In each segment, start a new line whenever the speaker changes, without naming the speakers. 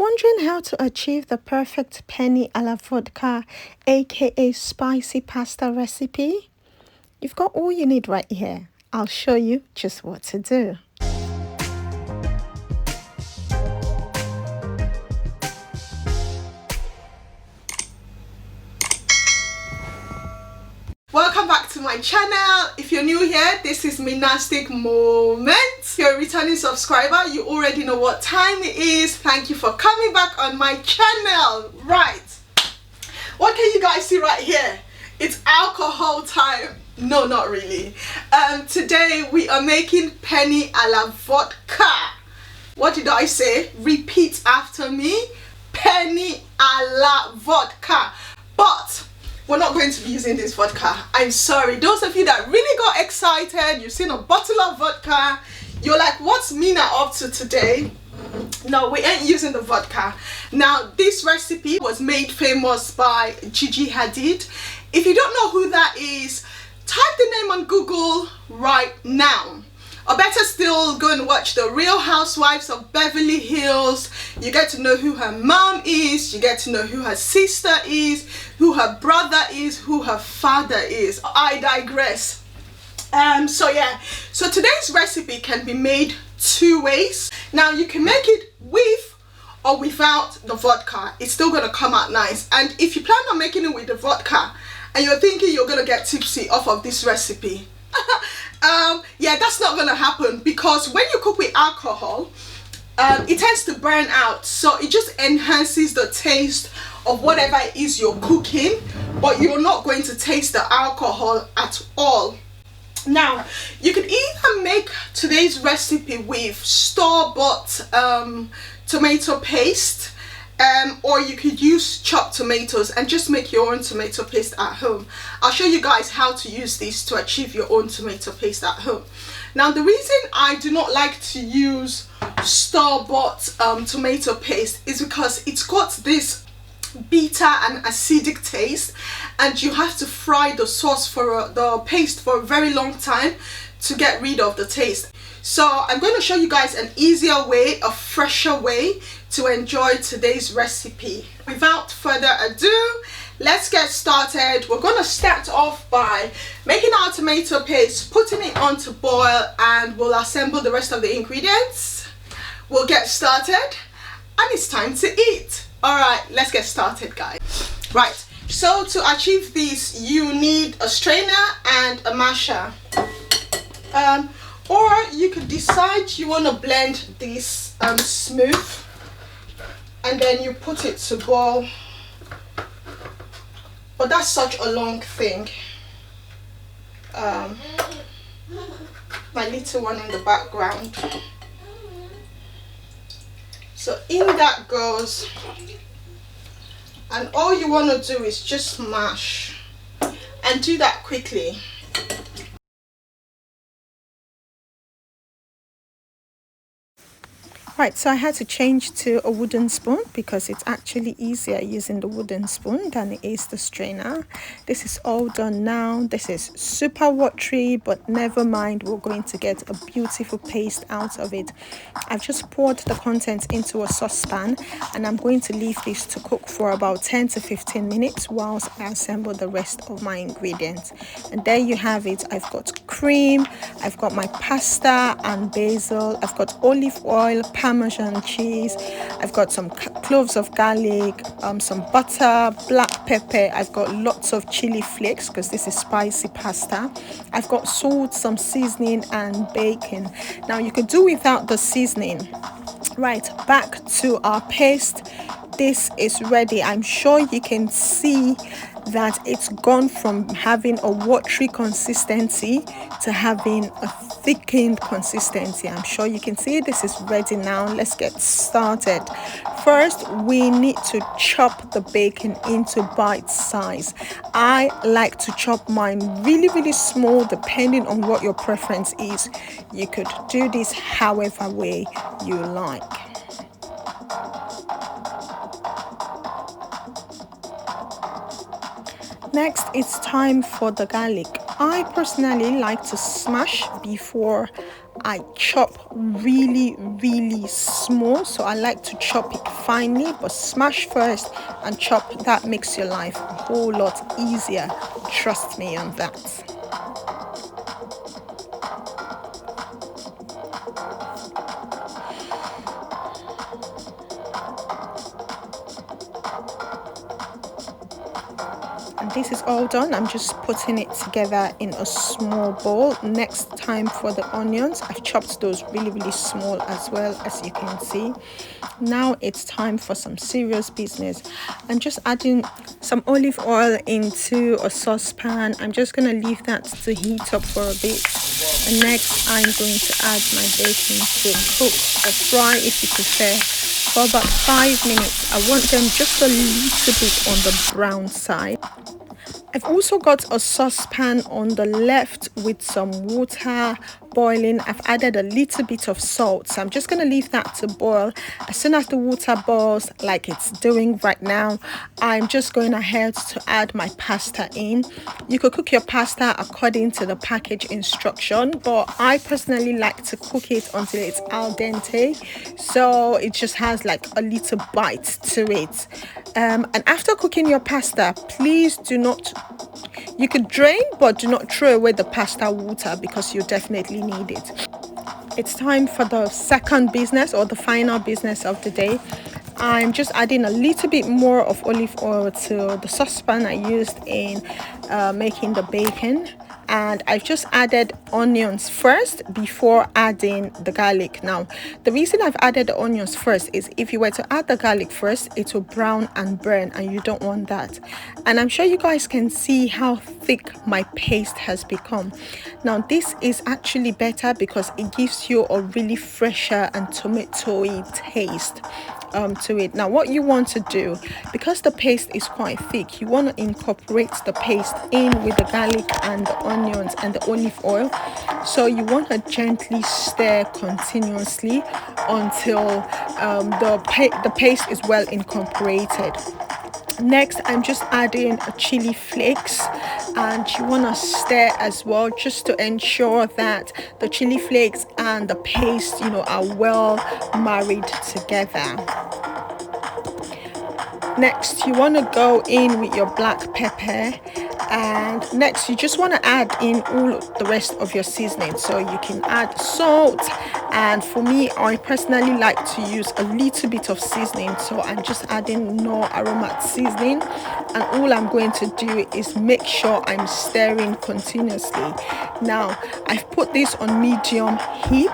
Wondering how to achieve the perfect penne alla vodka, aka spicy pasta recipe? You've got all you need right here. I'll show you just what to do. Welcome back to my channel. If you're new here, this is Monastic Moment. If you're a returning subscriber, you already know what time it is. Thank you for coming back on my channel. Right, what can you guys see right here? It's alcohol time. No, not really. Today we are making penne alla vodka. What did I say? Repeat after me. Penne alla vodka. But we're not going to be using this vodka. I'm sorry. Those of you that really got excited, you've seen a bottle of vodka, you're like, what's Mina up to today? No, we ain't using the vodka. Now, this recipe was made famous by Gigi Hadid. If you don't know who that is, type the name on Google right now. Or better still, go and watch The Real Housewives of Beverly Hills. You get to know who her mom is, you get to know who her sister is, who her brother is, who her father is. I digress. So today's recipe can be made two ways. Now you can make it with or without the vodka. It's still gonna come out nice. And if you plan on making it with the vodka and you're thinking you're gonna get tipsy off of this recipe, yeah, that's not gonna happen, because when you cook with alcohol, it tends to burn out, so it just enhances the taste of whatever it is you're cooking, but you're not going to taste the alcohol at all. Now, you could either make today's recipe with store-bought tomato paste, or you could use chopped tomatoes and just make your own tomato paste at home. I'll show you guys how to use this to achieve your own tomato paste at home. Now, the reason I do not like to use store-bought tomato paste is because it's got this bitter and acidic taste, and you have to fry the sauce for the paste for a very long time to get rid of the taste. So I'm going to show you guys an easier way, a fresher way to enjoy today's recipe. Without further ado, let's get started. We're going to start off by making our tomato paste, putting it on to boil, and we'll assemble the rest of the ingredients. We'll get started, and it's time to eat. Alright, let's get started, guys. Right, so to achieve this, you need a strainer and a masher. Or you could decide you want to blend this smooth, and then you put it to boil. But that's such a long thing. My little one in the background. So in that goes, and all you want to do is just mash, and do that quickly. Right, so I had to change to a wooden spoon because it's actually easier using the wooden spoon than it is the strainer. This is all done now. This is super watery, but never mind, we're going to get a beautiful paste out of it. I've just poured the contents into a saucepan, and I'm going to leave this to cook for about 10 to 15 minutes whilst I assemble the rest of my ingredients. And there you have it. I've got cream, I've got my pasta and basil, I've got olive oil, Parmesan cheese, I've got some cloves of garlic, some butter, black pepper, I've got lots of chili flakes because this is spicy pasta, I've got salt, some seasoning, and bacon. Now you could do without the seasoning. Right, back to our paste. This is ready. I'm sure you can see that it's gone from having a watery consistency to having a thickened consistency. I'm sure you can see this is ready now. Let's get started. First, we need to chop the bacon into bite size. I like to chop mine really small, depending on what your preference is. You could do this however way you like. Next, it's time for the garlic. I personally like to smash before I chop really small, so I like to chop it finely, but smash first and chop. That makes your life a whole lot easier, trust me on that. And this is all done. I'm just putting it together in a small bowl. Next time for the onions, I've chopped those really small as well, as you can see. Now it's time for some serious business. I'm just adding some olive oil into a saucepan. I'm just going to leave that to heat up for a bit. And next I'm going to add my bacon to cook or fry, if you prefer, for about 5 minutes. I want them just a little bit on the brown side. I've also got a saucepan on the left with some water boiling. I've added a little bit of salt, so I'm just going to leave that to boil. As soon as the water boils, like it's doing right now, I'm just going ahead to add my pasta in. You could cook your pasta according to the package instruction, but I personally like to cook it until it's al dente, so it just has like a little bite to it. And after cooking your pasta, please do not, you could drain, but do not throw away the pasta water because you definitely need it. It's time for the second business, or the final business of the day. I'm just adding a little bit more of olive oil to the saucepan I used in making the bacon. And I've just added onions first before adding the garlic. Now, the reason I've added the onions first is if you were to add the garlic first, it will brown and burn, and you don't want that. And I'm sure you guys can see how thick my paste has become. Now, this is actually better because it gives you a really fresher and tomatoey taste to it. Now, what you want to do, because the paste is quite thick, you want to incorporate the paste in with the garlic and the onions and the olive oil. So you want to gently stir continuously until the paste is well incorporated. Next, I'm just adding a chili flakes, and you want to stir as well, just to ensure that the chili flakes and the paste, you know, are well married together. Next, you want to go in with your black pepper, and next you just want to add in all the rest of your seasoning. So you can add salt, and for me, I personally like to use a little bit of seasoning, so I'm just adding Knorr Aromat seasoning, and all I'm going to do is make sure I'm stirring continuously. Now, I've put this on medium heat.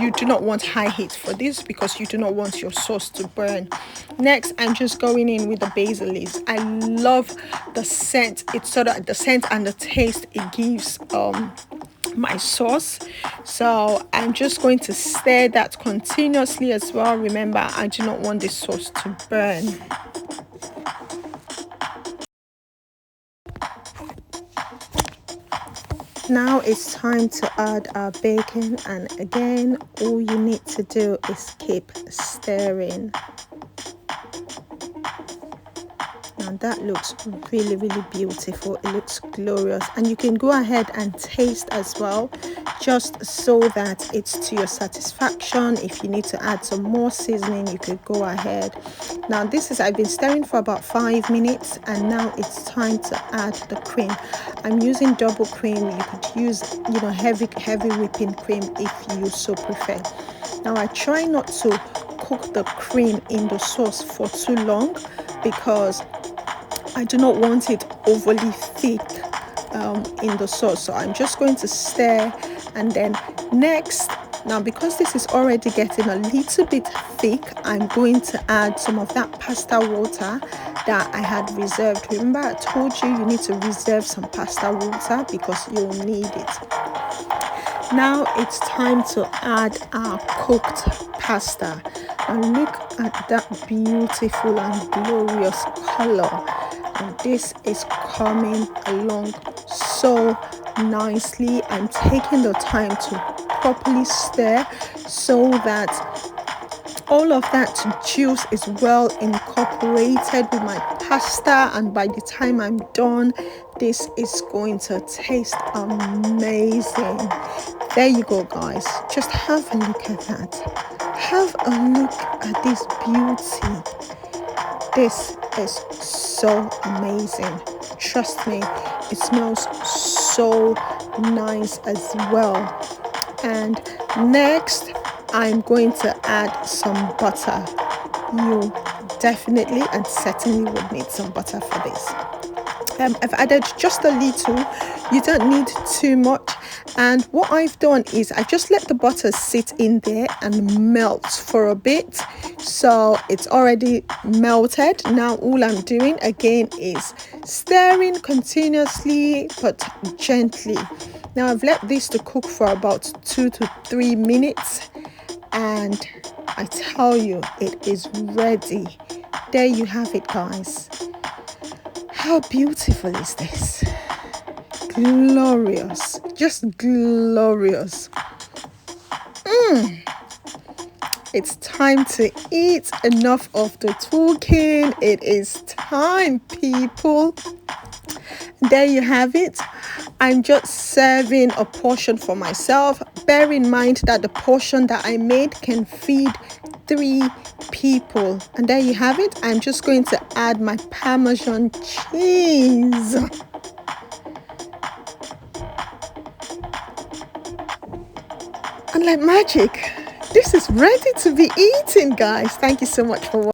You do not want high heat for this because you do not want your sauce to burn. Next, I'm just going in with the basil leaves. I love the scent. It's sort of the scent and the taste it gives my sauce. So I'm just going to stir that continuously as well. Remember, I do not want this sauce to burn. Now it's time to add our bacon, and again, all you need to do is keep stirring. Now that looks really beautiful. It looks glorious, and you can go ahead and taste as well, just so that it's to your satisfaction. If you need to add some more seasoning, you could go ahead. Now I've been stirring for about 5 minutes, and now it's time to add the cream. I'm using double cream. You could use, you know, heavy whipping cream if you so prefer. Now I try not to cook the cream in the sauce for too long because I do not want it overly thick in the sauce. So I'm just going to stir, and then next, now because this is already getting a little bit thick, I'm going to add some of that pasta water that I had reserved. Remember, I told you need to reserve some pasta water because you'll need it. Now it's time to add our cooked pasta, and look at that beautiful and glorious color. And this is coming along so nicely. I'm taking the time to properly stir so that all of that juice is well incorporated with my pasta, and by the time I'm done, this is going to taste amazing. There you go, guys. Just have a look at that. Have a look at this beauty. This is so amazing. Trust me, it smells so nice as well. And next, I'm going to add some butter. You definitely and certainly would need some butter for this. I've added just a little. You don't need too much. And what I've done is I just let the butter sit in there and melt for a bit. So it's already melted. Now all I'm doing again is stirring continuously but gently. Now I've let this to cook for about 2 to 3 minutes, and I tell you, it is ready. There you have it, guys. How beautiful is this? Glorious, just glorious. It's time to eat. Enough of the talking. It is time, people. There you have it. I'm just serving a portion for myself. Bear in mind that the portion that I made can feed 3 people. And there you have it. I'm just going to add my Parmesan cheese. And like magic, this is ready to be eaten, guys. Thank you so much for watching.